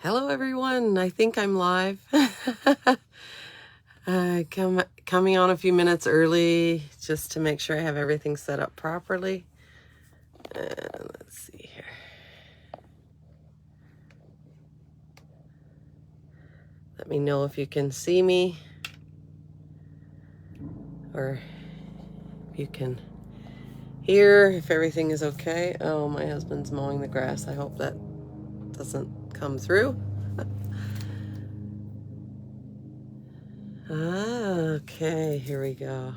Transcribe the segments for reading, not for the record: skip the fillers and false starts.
Hello everyone, I think I'm live. Coming on a few minutes early just to make sure I have everything set up properly. Let's see here. Let me know if you can see me or if you can hear, if everything is okay. Oh, my husband's mowing the grass. I hope that doesn't come through. Okay, here we go.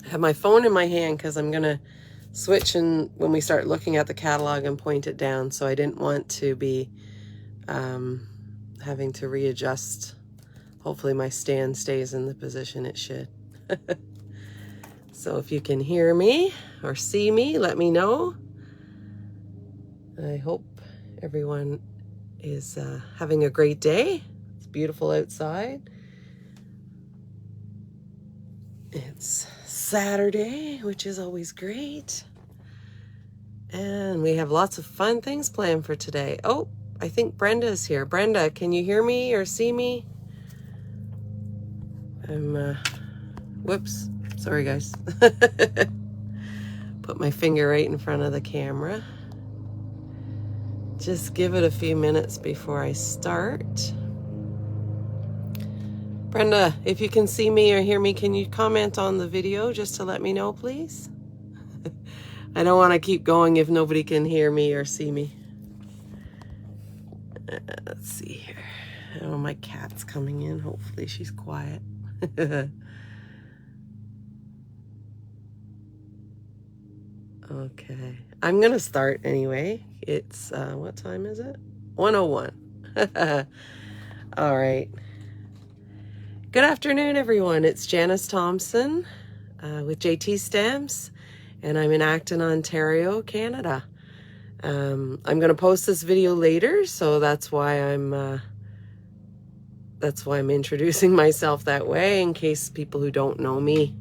I have my phone in my hand because I'm gonna switch and when we start looking at the catalog and point it down, so I didn't want to be having to readjust. Hopefully my stand stays in the position it should. So if you can hear me or see me, let me know. I hope everyone is having a great day. It's beautiful outside. It's Saturday, which is always great. And we have lots of fun things planned for today. Oh, I think Brenda is here. Brenda, can you hear me or see me? Whoops, sorry guys. Put my finger right in front of the camera. Just give it a few minutes before I start. Brenda, if you can see me or hear me, can you comment on the video just to let me know, please? I don't want to keep going if nobody can hear me or see me. Let's see here. Oh, my cat's coming in. Hopefully she's quiet. Okay. I'm going to start anyway. It's, what time is it? 1:01. All right. Good afternoon, everyone. It's Janice Thompson with JT Stamps, and I'm in Acton, Ontario, Canada. I'm going to post this video later, so that's why I'm introducing myself that way in case people who don't know me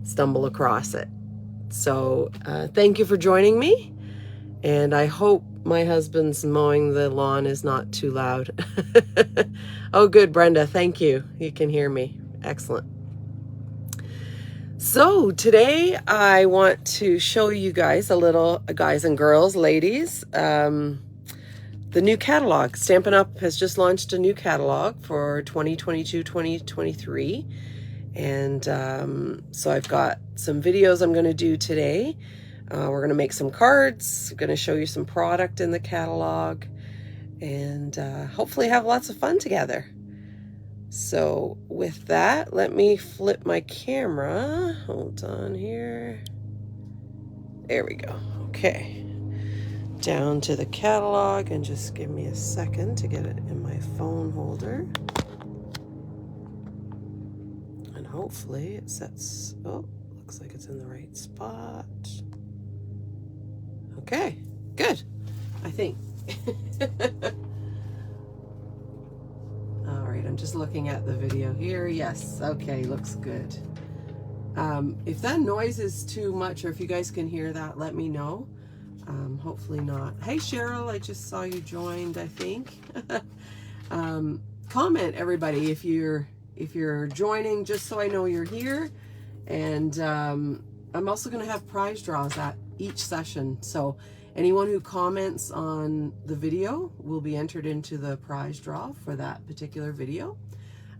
stumble across it. So thank you for joining me, and I hope my husband's mowing the lawn is not too loud. Oh, good, Brenda. Thank you. You can hear me. Excellent. So today I want to show you guys a little, guys and girls, ladies, the new catalog. Stampin' Up! Has just launched a new catalog for 2022-2023. And so I've got some videos I'm going to do today. We're going to make some cards. I'm going to show you some product in the catalog. And hopefully have lots of fun together. So with that, let me flip my camera. Hold on here. There we go. Okay. Down to the catalog, and just give me a second to get it in my phone holder. And hopefully it sets, oh, looks like it's in the right spot. Okay, good, I think. All right, I'm just looking at the video here. Yes, okay, looks good. If that noise is too much, or if you guys can hear that, let me know. Hopefully not. Hey Cheryl, I just saw you joined, I think. Comment, everybody, if you're joining, just so I know you're here. And I'm also going to have prize draws at each session, so anyone who comments on the video will be entered into the prize draw for that particular video.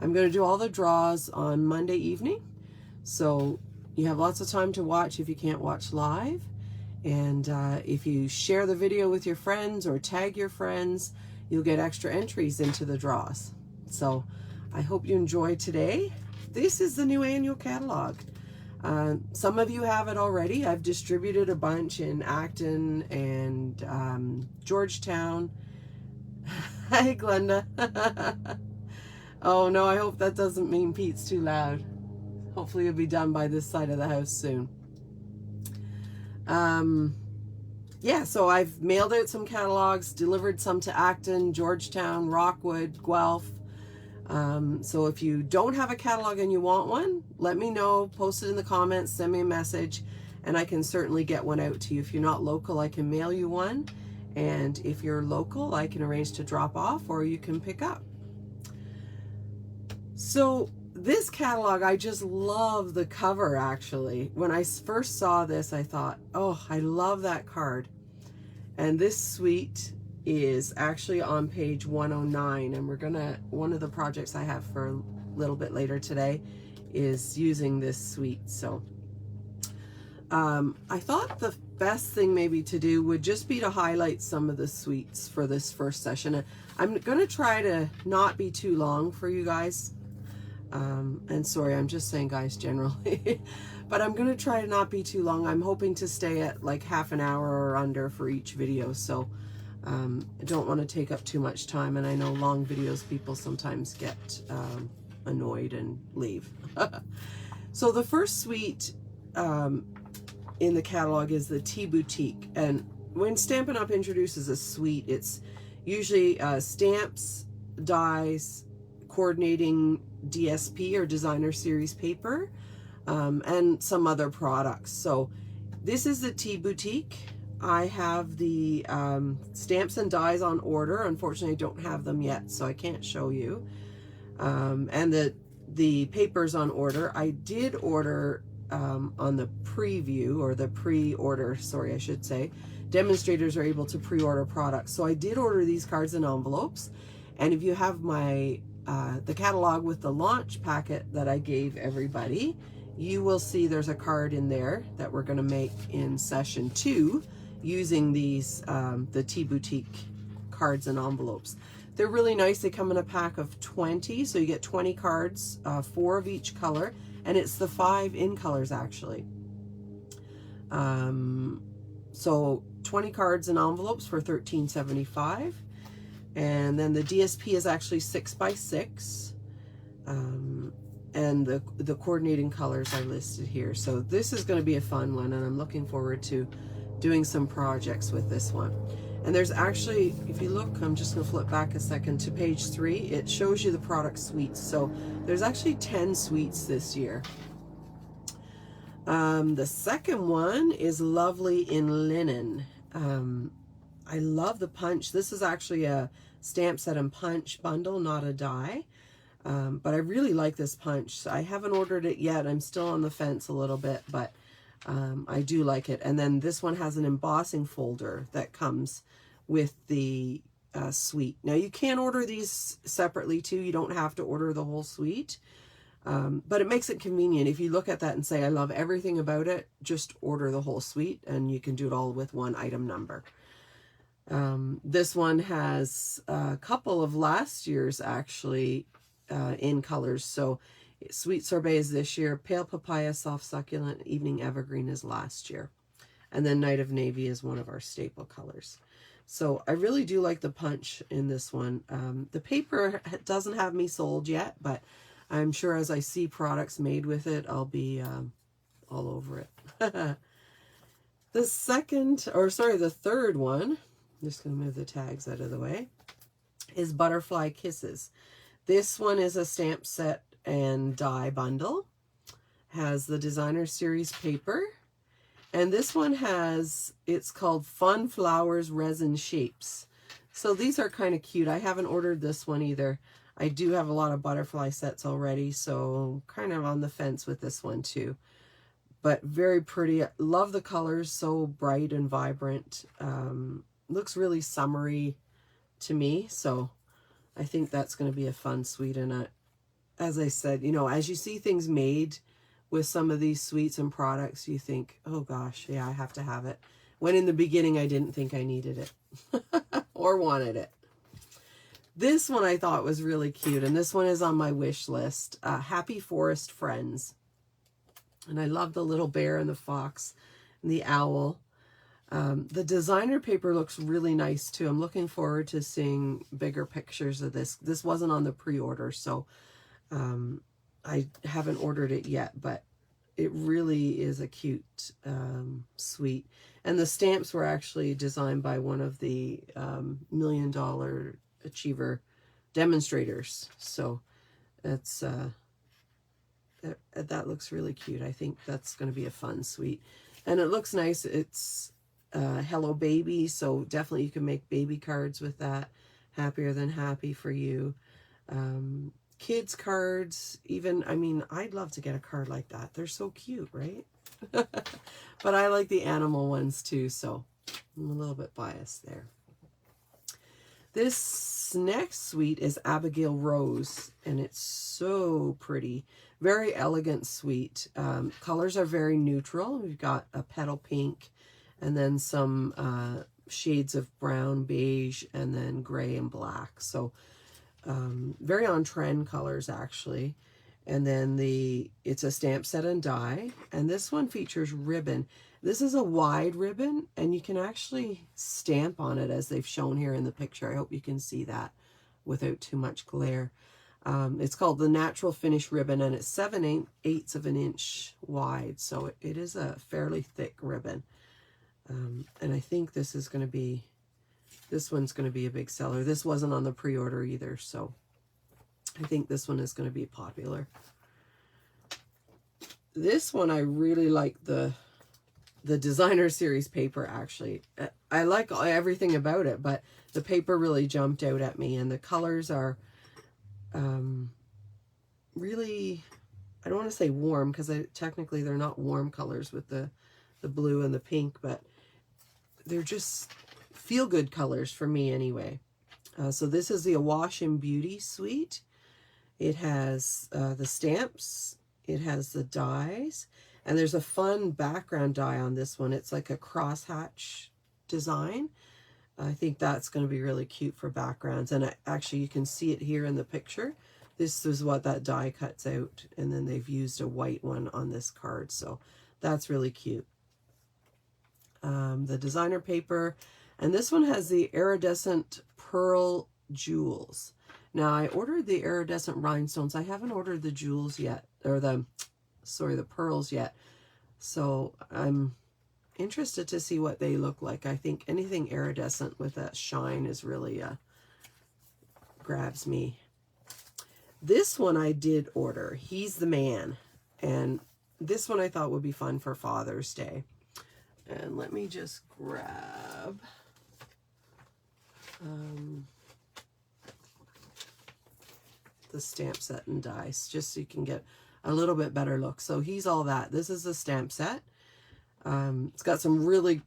I'm going to do all the draws on Monday evening, so you have lots of time to watch if you can't watch live. And if you share the video with your friends or tag your friends, you'll get extra entries into the draws. So I hope you enjoy today. This is the new annual catalog. Some of you have it already. I've distributed a bunch in Acton and Georgetown. Hi, Glenda. Oh no, I hope that doesn't mean Pete's too loud. Hopefully it'll be done by this side of the house soon. Yeah, so I've mailed out some catalogs, delivered some to Acton, Georgetown, Rockwood, Guelph. So if you don't have a catalog and you want one, let me know, post it in the comments, send me a message, and I can certainly get one out to you. If you're not local, I can mail you one, And if you're local, I can arrange to drop off or you can pick up. So this catalog, I just love the cover actually. When I first saw this, I thought, oh, I love that card. And this suite is actually on page 109, and we're gonna, one of the projects I have for a little bit later today is using this suite. So I thought the best thing maybe to do would just be to highlight some of the suites for this first session. I'm gonna try to not be too long for you guys. And sorry, I'm just saying guys generally, but I'm gonna try to not be too long. I'm hoping to stay at like half an hour or under for each video, so I don't want to take up too much time, and I know long videos people sometimes get annoyed and leave. So the first suite in the catalog is the Tea Boutique, and when Stampin' Up! Introduces a suite, it's usually stamps, dies, coordinating DSP or designer series paper, and some other products. So this is the Tea Boutique. I have the stamps and dies on order. Unfortunately, I don't have them yet, so I can't show you. And the papers on order. I did order on the preview, or the pre-order, sorry, I should say. Demonstrators are able to pre-order products. So I did order these cards in envelopes. And if you have my the catalog with the launch packet that I gave everybody, you will see there's a card in there that we're going to make in session 2 using these the Tea Boutique cards and envelopes. They're really nice. They come in a pack of 20, so you get 20 cards, 4 of each color, and it's the 5 in colors actually. So 20 cards and envelopes for $13.75. And then the DSP is actually 6 by 6. And the coordinating colors are listed here. So this is going to be a fun one, and I'm looking forward to doing some projects with this one. And there's actually, if you look, I'm just going to flip back a second to page 3. It shows you the product suites. So there's actually 10 suites this year. The second one is Lovely in Linen. I love the punch. This is actually a stamp set and punch bundle, not a die. But I really like this punch. I haven't ordered it yet. I'm still on the fence a little bit, but I do like it. And then this one has an embossing folder that comes with the suite. Now you can order these separately too. You don't have to order the whole suite. But it makes it convenient. If you look at that and say, I love everything about it, just order the whole suite and you can do it all with one item number. This one has a couple of last year's actually in colors. So Sweet Sorbet is this year, Pale Papaya, Soft Succulent, Evening Evergreen is last year. And then Night of Navy is one of our staple colors. So I really do like the punch in this one. The paper doesn't have me sold yet, but I'm sure as I see products made with it, I'll be all over it. The third one, I'm just going to move the tags out of the way, is Butterfly Kisses. This one is a stamp set and die bundle. Has the designer series paper. And this one has, it's called Fun Flowers Resin Shapes. So these are kind of cute. I haven't ordered this one either. I do have a lot of butterfly sets already, so kind of on the fence with this one too. But very pretty. Love the colors, so bright and vibrant. Looks really summery to me, so I think that's going to be a fun suite. And as I said, you know, as you see things made with some of these suites and products, you think, oh gosh, yeah, I have to have it. When in the beginning, I didn't think I needed it or wanted it. This one I thought was really cute, and this one is on my wish list. Happy Forest Friends. And I love the little bear and the fox and the owl. The designer paper looks really nice too. I'm looking forward to seeing bigger pictures of this. This wasn't on the pre-order, so I haven't ordered it yet, but it really is a cute suite. And the stamps were actually designed by one of the $1 Million Achiever demonstrators. So it's that looks really cute. I think that's going to be a fun suite. And it looks nice. It's Hello Baby, so definitely you can make baby cards with that. Happier Than Happy for you. Kids cards, even, I mean, I'd love to get a card like that. They're so cute, right? But I like the animal ones too, so I'm a little bit biased there. This next suite is Abigail Rose, and it's so pretty. Very elegant suite. Colors are very neutral. We've got a petal pink, and then some shades of brown, beige, and then gray and black. So very on trend colors, actually. And then it's a stamp set and die, and this one features ribbon. This is a wide ribbon, and you can actually stamp on it as they've shown here in the picture. I hope you can see that without too much glare. It's called the Natural Finish Ribbon, and it's 7/8 of an inch wide, so it is a fairly thick ribbon. And I think this one's going to be a big seller. This wasn't on the pre-order either, so I think this one is going to be popular. This one, I really like the designer series paper, actually. I like everything about it, but the paper really jumped out at me, and the colors are really, I don't want to say warm, because technically they're not warm colors with the blue and the pink, but they're just feel-good colors for me anyway. So this is the Awash in Beauty suite. It has the stamps, it has the dies, and there's a fun background die on this one. It's like a crosshatch design. I think that's going to be really cute for backgrounds. And actually, you can see it here in the picture. This is what that die cuts out. And then they've used a white one on this card. So that's really cute. The designer paper. And this one has the iridescent pearl jewels. Now, I ordered the iridescent rhinestones. I haven't ordered the jewels yet. Or the pearls yet. So I'm interested to see what they look like. I think anything iridescent with that shine is really grabs me. This one I did order. He's the Man. And this one I thought would be fun for Father's Day. And let me just grab the stamp set and dies, just so you can get a little bit better look. So he's all that. This is a stamp set. It's got some really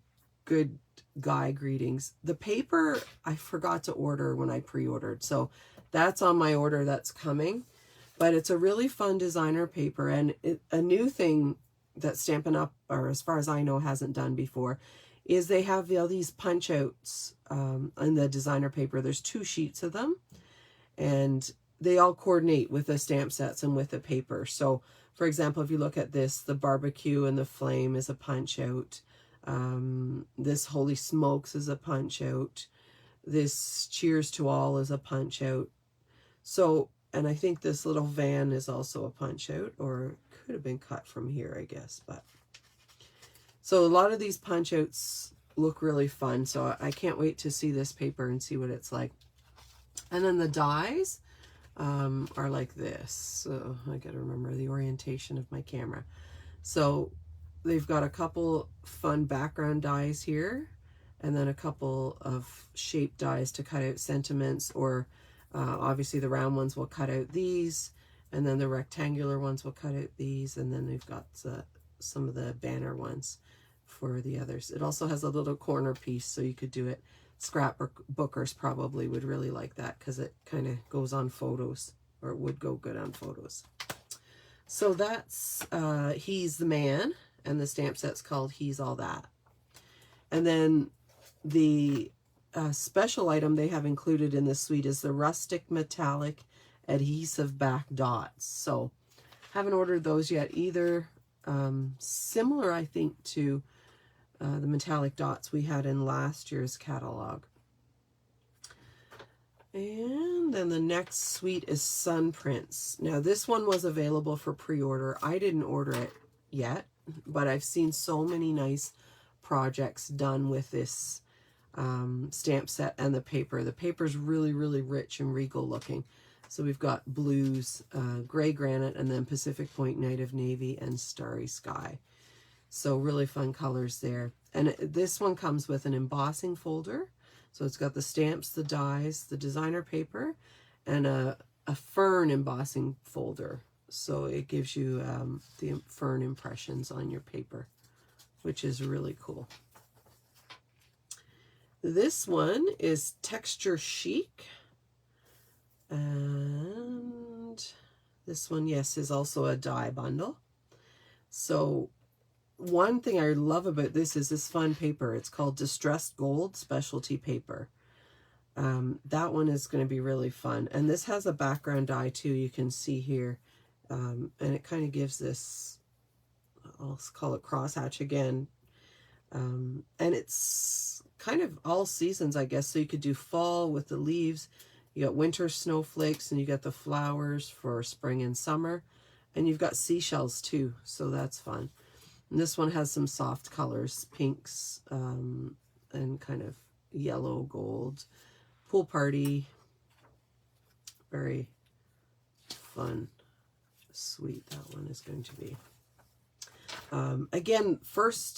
good guy greetings. The paper I forgot to order when I pre-ordered, so that's on my order that's coming. But it's a really fun designer paper, and a new thing that Stampin' Up, or as far as I know, hasn't done before, is they have all these punch outs in the designer paper. There's 2 sheets of them, and they all coordinate with the stamp sets and with the paper. So, for example, if you look at this, the barbecue and the flame is a punch out. This Holy Smokes is a punch out. This Cheers to All is a punch out. So, and I think this little van is also a punch out, or could have been cut from here, I guess. But so a lot of these punch outs look really fun. So I can't wait to see this paper and see what it's like. And then the dies are like this. So I gotta remember the orientation of my camera. So they've got a couple fun background dies here, and then a couple of shape dies to cut out sentiments, or obviously the round ones will cut out these, and then the rectangular ones will cut out these, and then they've got some of the banner ones for the others. It also has a little corner piece, so you could do it. Scrapbookers probably would really like that, because it kind of goes on photos, or it would go good on photos. So that's He's the Man, and the stamp set's called He's All That. And then the special item they have included in this suite is the rustic metallic adhesive back dots. So haven't ordered those yet either. Similar, I think, to the metallic dots we had in last year's catalog. And then the next suite is Sun Prince. Now this one was available for pre-order. I didn't order it yet, but I've seen so many nice projects done with this stamp set and the paper. The paper's really, really rich and regal looking. So we've got blues, gray granite, and then Pacific Point, Night of Navy, and Starry Sky. So really fun colors there. And this one comes with an embossing folder. So it's got the stamps, the dies, the designer paper, and a fern embossing folder. So it gives you the fern impressions on your paper, which is really cool. This one is Texture Chic. And this one, yes, is also a die bundle. So one thing I love about this is this fun paper. It's called Distressed Gold Specialty Paper. That one is going to be really fun. And this has a background die too, you can see here. And it kind of gives this, I'll call it crosshatch again. And it's kind of all seasons, I guess. So you could do fall with the leaves. You got winter snowflakes, and you got the flowers for spring and summer. And you've got seashells too, so that's fun. And this one has some soft colors, pinks, and kind of yellow, gold. Pool party. Very fun. Sweet that one is going to be. Again,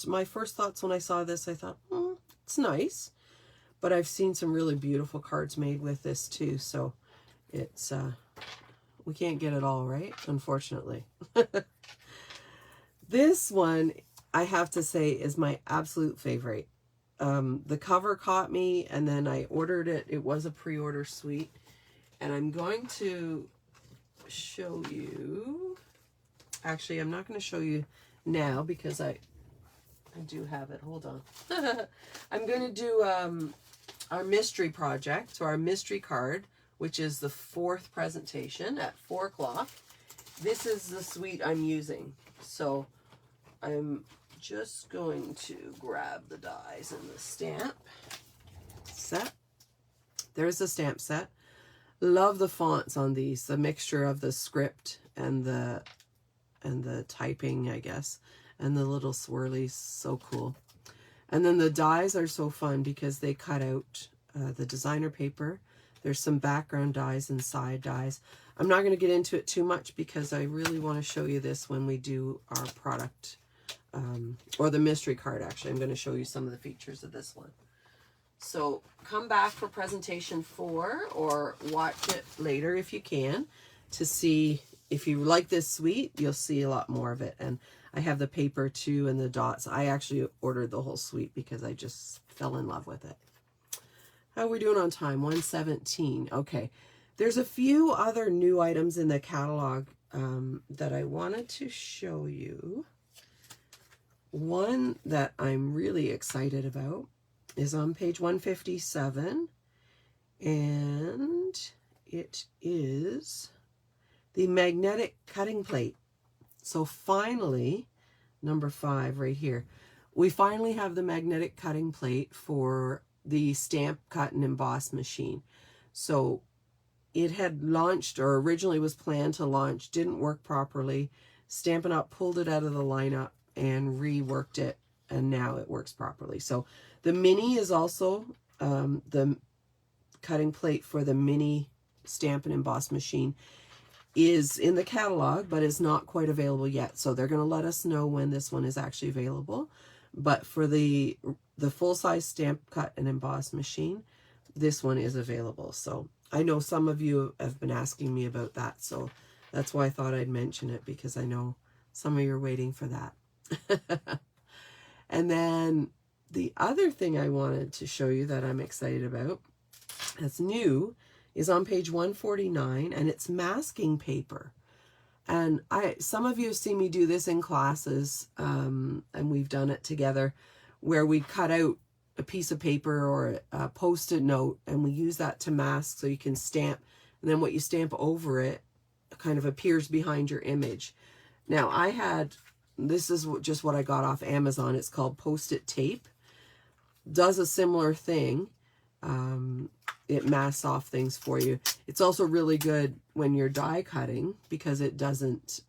my first thoughts when I saw this, I thought, it's nice. But I've seen some really beautiful cards made with this too, so it's, we can't get it all, right? Unfortunately. This one, I have to say, is my absolute favorite. The cover caught me, and then I ordered it. It was a pre-order suite. And I'm going to show you. Actually, I'm not going to show you now because I do have it. Hold on. I'm going to do our mystery project, so our mystery card, which is the 4th presentation at 4 o'clock. This is the suite I'm using. So I'm just going to grab the dies and the stamp set. There's the stamp set. Love the fonts on these, the mixture of the script and the typing, I guess, and the little swirlies, so cool. And then the dies are so fun because they cut out the designer paper. There's some background dies and side dies. I'm not going to get into it too much because I really want to show you this when we do our product, or the mystery card, actually. I'm going to show you some of the features of this one. So come back for presentation 4 or watch it later if you can to see if you like this suite. You'll see a lot more of it. And I have the paper too and the dots. I actually ordered the whole suite because I just fell in love with it. How are we doing on time? 1:17. Okay. There's a few other new items in the catalog that I wanted to show you. One that I'm really excited about is on page 157, and it is the magnetic cutting plate. So finally, number 5 right here, we finally have the magnetic cutting plate for the stamp, cut, and emboss machine. So it had launched, or originally was planned to launch, didn't work properly. Stampin' Up! Pulled it out of the lineup and reworked it, and now it works properly. So the mini is also the cutting plate for the mini stamp and emboss machine is in the catalog, but is not quite available yet. So they're going to let us know when this one is actually available. But for the full-size stamp, cut, and emboss machine, this one is available. So I know some of you have been asking me about that, so that's why I thought I'd mention it, because I know some of you are waiting for that. And then the other thing I wanted to show you that I'm excited about, that's new, is on page 149, and it's masking paper. And some of you have seen me do this in classes, and we've done it together, where we cut out a piece of paper or a Post-it note, and we use that to mask so you can stamp, and then what you stamp over it kind of appears behind your image. Now this is just what I got off Amazon. It's called Post-it tape. Does a similar thing. It masks off things for you. It's also really good when you're die cutting because it doesn't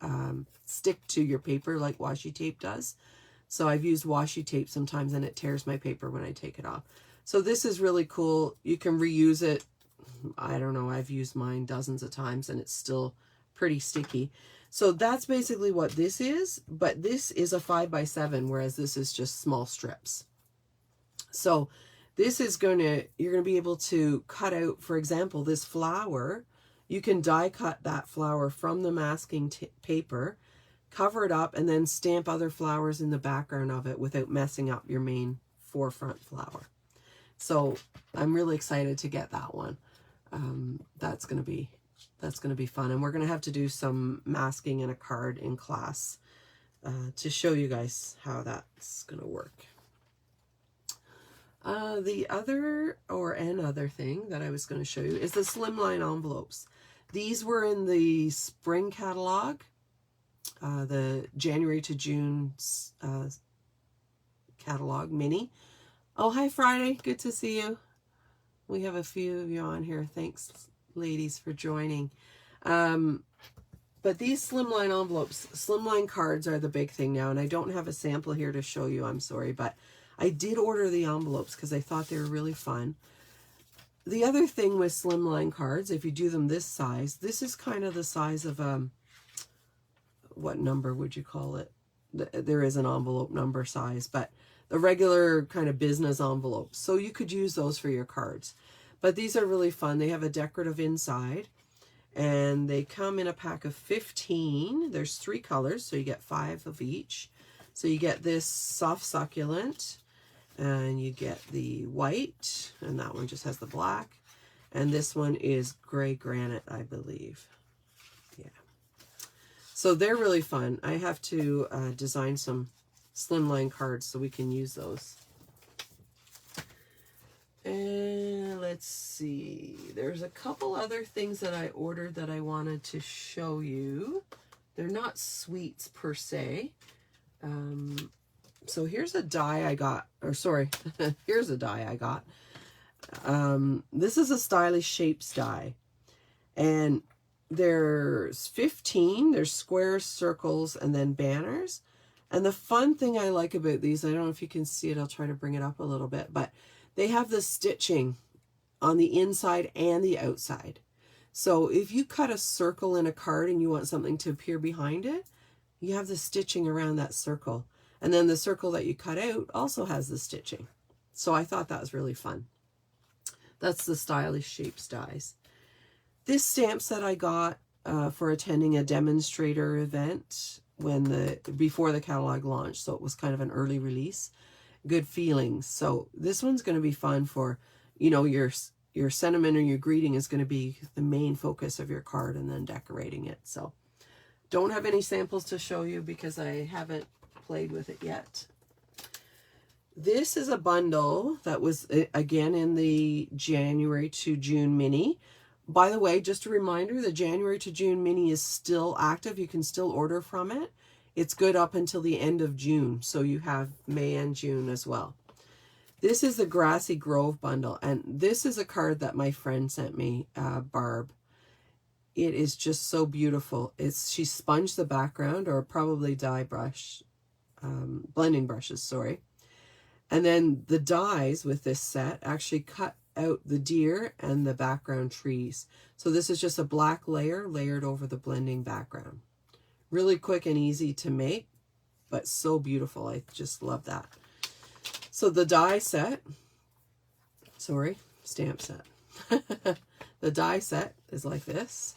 stick to your paper like washi tape does. So I've used washi tape sometimes and it tears my paper when I take it off. So this is really cool. You can reuse it. I don't know, I've used mine dozens of times and it's still pretty sticky. So that's basically what this is, but this is a 5x7, whereas this is just small strips. So this is you're going to be able to cut out, for example, this flower. You can die cut that flower from the masking paper, cover it up, and then stamp other flowers in the background of it without messing up your main forefront flower. So I'm really excited to get that one. That's going to be fun. And we're going to have to do some masking in a card in class to show you guys how that's going to work. Another thing that I was going to show you is the Slimline envelopes. These were in the spring catalog, the January to June catalog mini. Oh, hi Friday, good to see you. We have a few of you on here. Thanks, ladies, for joining. But these Slimline envelopes, Slimline cards are the big thing now, and I don't have a sample here to show you, I'm sorry, but I did order the envelopes because I thought they were really fun. The other thing with Slimline cards, if you do them this size, this is kind of the size of, what number would you call it? There is an envelope number size, but the regular kind of business envelopes. So you could use those for your cards. But these are really fun. They have a decorative inside, and they come in a pack of 15. There's 3 colors, so you get 5 of each. So you get this soft succulent, and you get the white, and that one just has the black. And this one is gray granite, I believe. Yeah. So they're really fun. I have to design some Slimline cards so we can use those. And let's see. There's a couple other things that I ordered that I wanted to show you. They're not sweets per se. So here's a die I got, or sorry, here's a die I got. This is a Stylish Shapes die, and there's 15, there's squares, circles, and then banners. And the fun thing I like about these, I don't know if you can see it, I'll try to bring it up a little bit, but they have the stitching on the inside and the outside. So if you cut a circle in a card and you want something to appear behind it, you have the stitching around that circle. And then the circle that you cut out also has the stitching. So I thought that was really fun. That's the Stylish Shapes dies. This stamp set I got for attending a demonstrator event before the catalog launched. So it was kind of an early release. Good Feelings. So this one's going to be fun for, you know, your sentiment or your greeting is going to be the main focus of your card, and then decorating it. So don't have any samples to show you because I haven't played with it yet. This is a bundle that was again in the January to June mini. By the way, just a reminder, the January to June mini is still active. You can still order from it. It's good up until the end of June, so you have May and June as well. This is the Grassy Grove bundle, and this is a card that my friend sent me, Barb. It is just so beautiful. She sponged the background, or probably dye brush, blending brushes, sorry. And then the dies with this set actually cut out the deer and the background trees. So this is just a black layer layered over the blending background. Really quick and easy to make, but so beautiful. I just love that. So the die set, stamp set. The die set is like this.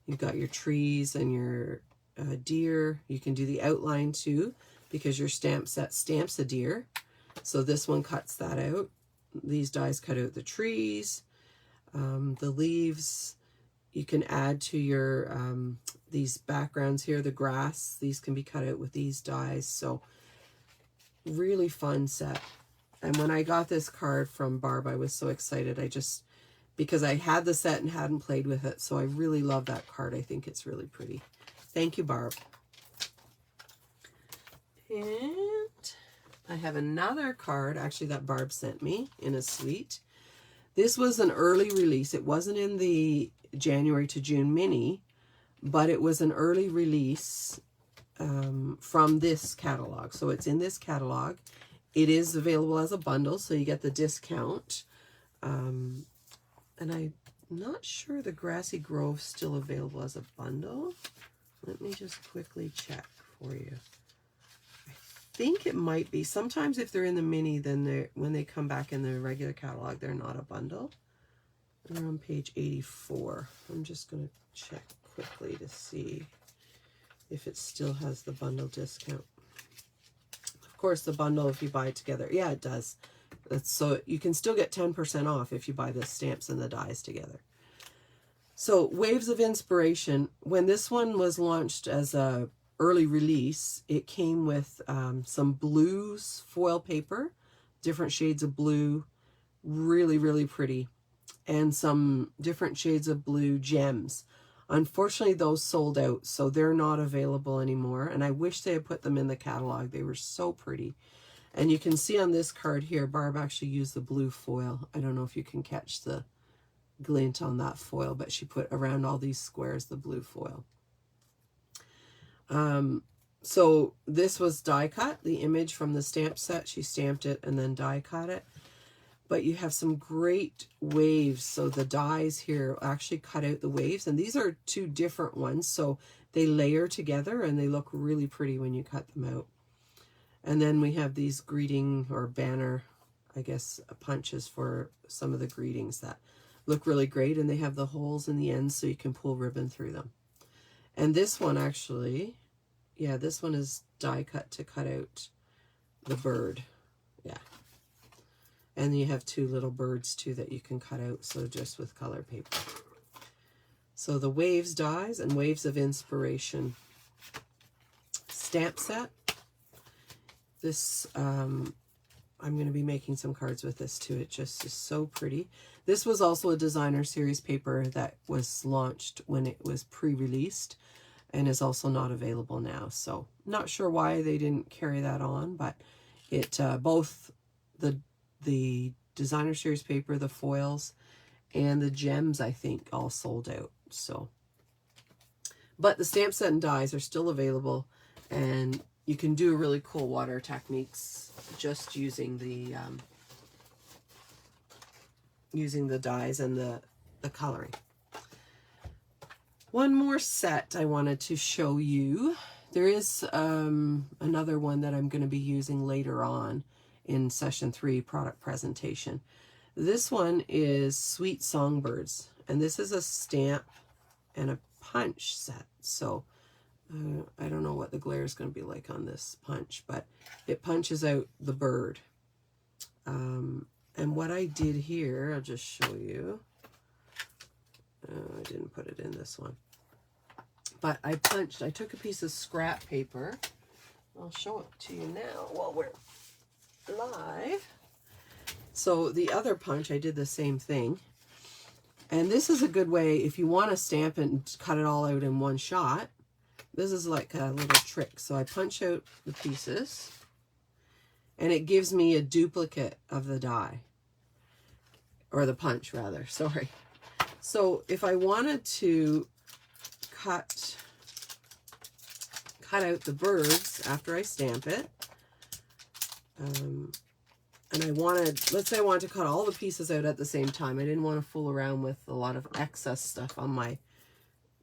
You've got your trees and your deer. You can do the outline too, because your stamp set stamps a deer. So this one cuts that out. These dies cut out the trees, the leaves. You can add to your these backgrounds here, the grass. These can be cut out with these dies. So really fun set. And when I got this card from Barb, I was so excited. Because I had the set and hadn't played with it. So I really love that card. I think it's really pretty. Thank you, Barb. And I have another card, actually, that Barb sent me in a suite. This was an early release. It wasn't in the January to June mini, but it was an early release from this catalog. So it's in this catalog. It is available as a bundle, so you get the discount. And I'm not sure the Grassy Grove's still available as a bundle. Let me just quickly check for you. I think it might be. Sometimes if they're in the mini, then when they come back in the regular catalog, they're not a bundle. They're on page 84. I'm just going to check quickly to see if it still has the bundle discount. Of course, the bundle, if you buy it together, yeah, it does. So you can still get 10% off if you buy the stamps and the dies together. So Waves of Inspiration, when this one was launched as a early release, it came with some blues foil paper, different shades of blue, really, really pretty, and some different shades of blue gems. Unfortunately, those sold out, so they're not available anymore, and I wish they had put them in the catalog. They were so pretty. And you can see on this card here, Barb actually used the blue foil. I don't know if you can catch the glint on that foil, but she put around all these squares the blue foil. So this was die cut, the image from the stamp set. She stamped it and then die cut it. But you have some great waves. So the dies here actually cut out the waves, and these are two different ones, so they layer together and they look really pretty when you cut them out. And then we have these greeting or banner, I guess, punches for some of the greetings that look really great, and they have the holes in the ends so you can pull ribbon through them. And this one actually, yeah, this one is die cut to cut out the bird. Yeah. And you have two little birds too that you can cut out, so just with color paper. So the Waves dies and Waves of Inspiration stamp set. This, I'm going to be making some cards with this too. It just is so pretty. This was also a designer series paper that was launched when it was pre-released and is also not available now. So not sure why they didn't carry that on, but it both the designer series paper, the foils, and the gems, I think, all sold out. So, but the stamp set and dies are still available, and you can do really cool water techniques just using the dies and the coloring. One more set I wanted to show you. There is another one that I'm going to be using later on in session 3 product presentation. This one is Sweet Songbirds, and this is a stamp and a punch set. So I don't know what the glare is going to be like on this punch, but it punches out the bird. And what I did here, I'll just show you. I didn't put it in this one. But I took a piece of scrap paper. I'll show it to you now while we're live. So the other punch, I did the same thing. And this is a good way, if you want to stamp and cut it all out in one shot, this is like a little trick. So I punch out the pieces, and it gives me a duplicate of the die. Or the punch, rather. Sorry. So if I wanted to cut out the birds after I stamp it, and I wanted, let's say I wanted to cut all the pieces out at the same time. I didn't want to fool around with a lot of excess stuff on my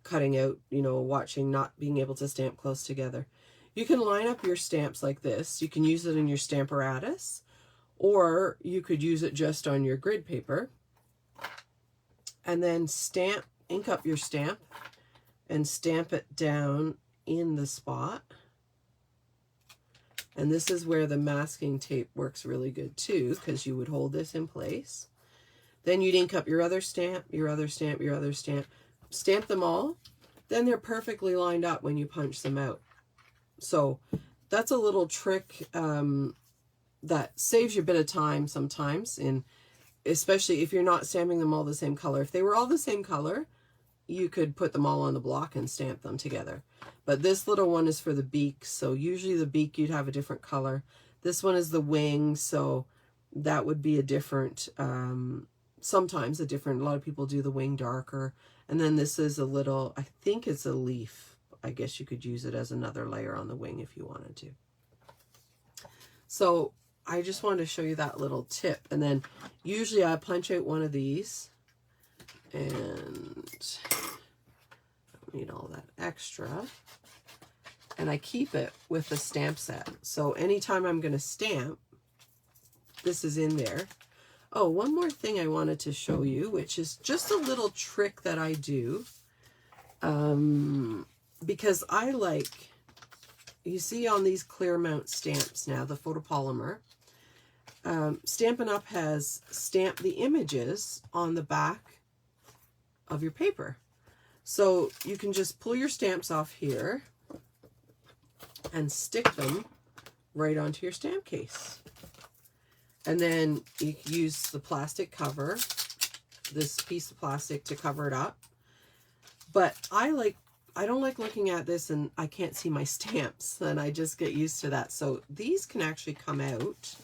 cutting out, you know, watching, not being able to stamp close together. You can line up your stamps like this. You can use it in your Stamparatus, or you could use it just on your grid paper. And then ink up your stamp and stamp it down in the spot. And this is where the masking tape works really good too, because you would hold this in place. Then you'd ink up your other stamp, your other stamp, your other stamp, stamp them all. Then they're perfectly lined up when you punch them out. So that's a little trick that saves you a bit of time sometimes, especially if you're not stamping them all the same color. If they were all the same color, you could put them all on the block and stamp them together. But this little one is for the beak, so usually the beak you'd have a different color. This one is the wing, so that would be a different, sometimes a different, a lot of people do the wing darker. And then this is a little, I think it's a leaf. I guess you could use it as another layer on the wing if you wanted to. So I just wanted to show you that little tip. And then usually I punch out one of these, and I don't need all that extra. and I keep it with the stamp set. So anytime I'm going to stamp, this is in there. Oh, one more thing I wanted to show you, which is just a little trick that I do. Because I like, you see on these clear mount stamps now, the photopolymer, Stampin' Up! Has stamped the images on the back of your paper. So you can just pull your stamps off here and stick them right onto your stamp case. And then you use the plastic cover, this piece of plastic, to cover it up. But I don't like looking at this and I can't see my stamps, and I just get used to that. So these can actually come out.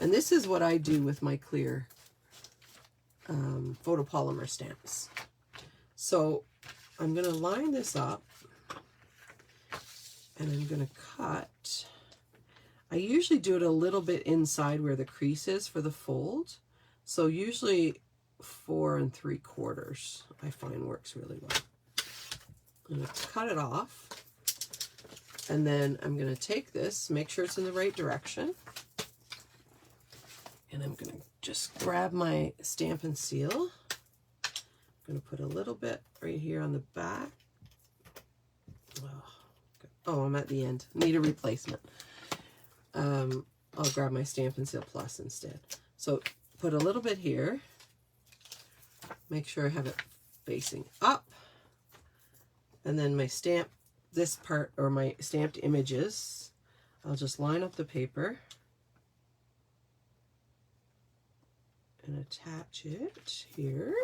And this is what I do with my clear photopolymer stamps. So I'm going to line this up and I'm going to cut. I usually do it a little bit inside where the crease is for the fold. So usually 4 3/4 I find works really well. I'm going to cut it off. And then I'm going to take this, make sure it's in the right direction. And I'm going to just grab my Stampin' Seal. I'm going to put a little bit right here on the back. Oh, I'm at the end. Need a replacement. I'll grab my Stampin' Seal Plus instead. So put a little bit here. Make sure I have it facing up. And then my stamp, this part, or my stamped images, I'll just line up the paper and attach it here.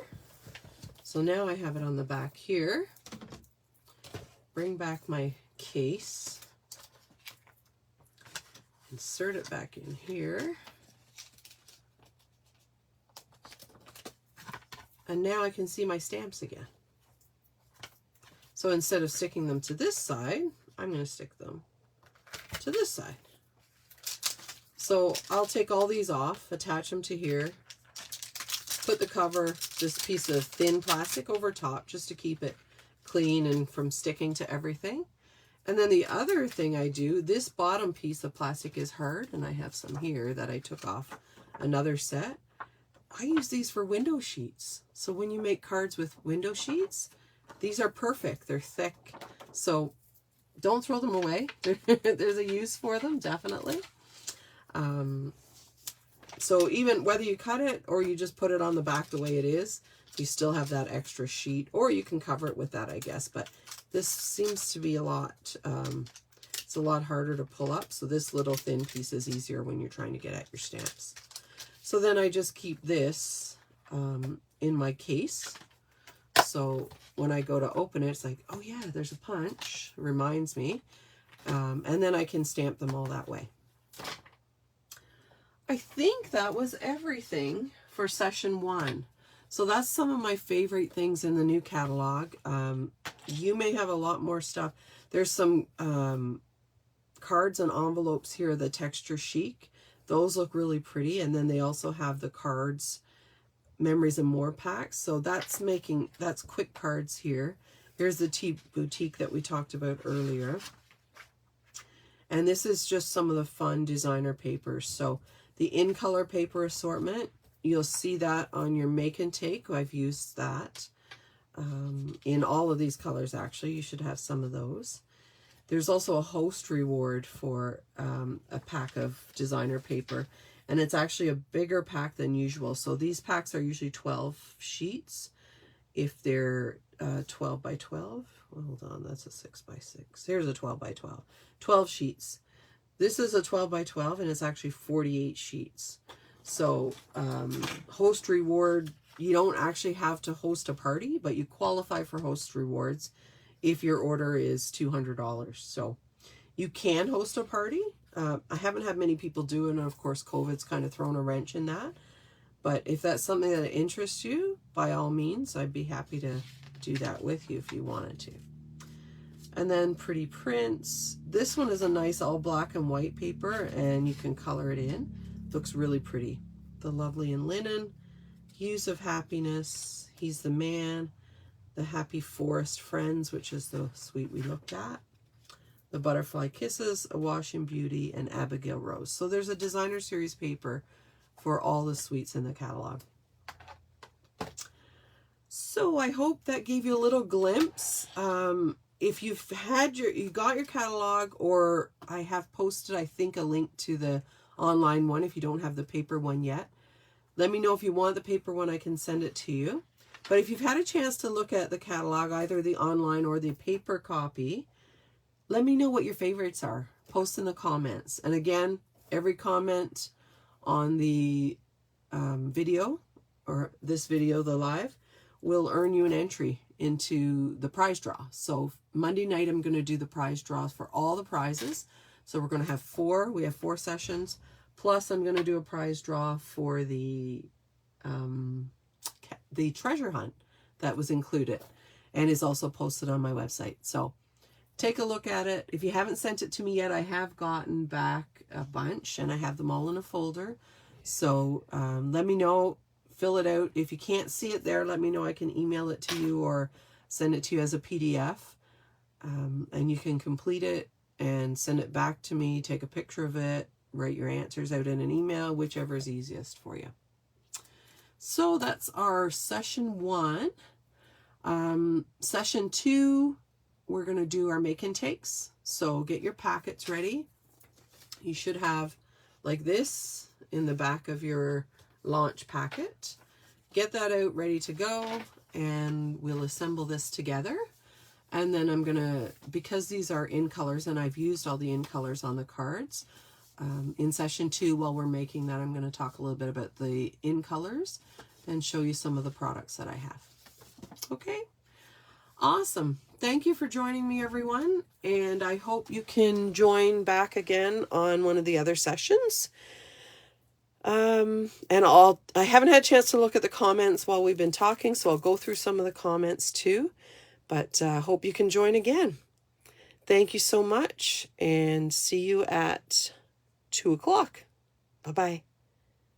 So now I have it on the back here. Bring back my case. Insert it back in here. And now I can see my stamps again. So instead of sticking them to this side, I'm going to stick them to this side. So I'll take all these off, attach them to here, put the cover, this piece of thin plastic over top just to keep it clean and from sticking to everything. And then the other thing I do, this bottom piece of plastic is hard, and I have some here that I took off another set. I use these for window sheets. So when you make cards with window sheets, these are perfect. They're thick. So don't throw them away. There's a use for them, definitely. So even whether you cut it or you just put it on the back the way it is, you still have that extra sheet, or you can cover it with that, I guess. But this seems to be a lot, it's a lot harder to pull up. So this little thin piece is easier when you're trying to get at your stamps. So then I just keep this in my case. So when I go to open it, it's like, oh yeah, there's a punch. It reminds me. And then I can stamp them all that way. I think that was everything for session 1. So that's some of my favorite things in the new catalog. You may have a lot more stuff. There's some cards and envelopes here, the texture chic. Those look really pretty. And then they also have the cards, Memories and More packs. So that's quick cards here. Here's the Tea Boutique that we talked about earlier. And this is just some of the fun designer papers. So the in color paper assortment, you'll see that on your Make and Take. I've used that in all of these colors, actually. You should have some of those. There's also a host reward for a pack of designer paper. And it's actually a bigger pack than usual. So these packs are usually 12 sheets. If they're 12 by 12. Well, hold on, that's a 6 by 6. Here's a 12 by 12. 12 sheets. This is a 12 by 12 and it's actually 48 sheets. So host reward, you don't actually have to host a party, but you qualify for host rewards if your order is $200. So you can host a party. I haven't had many people do it, and of course COVID's kind of thrown a wrench in that. But if that's something that interests you, by all means, I'd be happy to do that with you if you wanted to. And then Pretty Prints. This one is a nice all black and white paper, and you can color it in. Looks really pretty. The Lovely in Linen, Hues of Happiness, He's the Man, the Happy Forest Friends, which is the suite we looked at. The Butterfly Kisses, Awash in Beauty, and Abigail Rose. So there's a designer series paper for all the suites in the catalog. So I hope that gave you a little glimpse. If you got your catalog, or I have posted, I think, a link to the online one if you don't have the paper one yet. Let me know if you want the paper one, I can send it to you. But if you've had a chance to look at the catalog, either the online or the paper copy, let me know what your favorites are. Post in the comments. And again, every comment on the video, or this video, the live, will earn you an entry into the prize draw. So Monday night, I'm going to do the prize draws for all the prizes. So we're going to have we have 4 sessions. Plus, I'm going to do a prize draw for the treasure hunt that was included and is also posted on my website. So take a look at it. If you haven't sent it to me yet, I have gotten back a bunch and I have them all in a folder. So let me know, fill it out. If you can't see it there, let me know. I can email it to you or send it to you as a PDF. And you can complete it and send it back to me, take a picture of it, write your answers out in an email, whichever is easiest for you. So that's our session 1. Session 2, we're going to do our make and takes. So get your packets ready. You should have like this in the back of your launch packet. Get that out ready to go, and we'll assemble this together. And then I'm going to, because these are in colors and I've used all the in colors on the cards, in session 2, while we're making that, I'm going to talk a little bit about the in colors and show you some of the products that I have. Okay, awesome. Thank you for joining me, everyone, and I hope you can join back again on one of the other sessions. And I haven't had a chance to look at the comments while we've been talking, so I'll go through some of the comments too, but hope you can join again. Thank you so much, and see you at 2 o'clock. Bye-bye.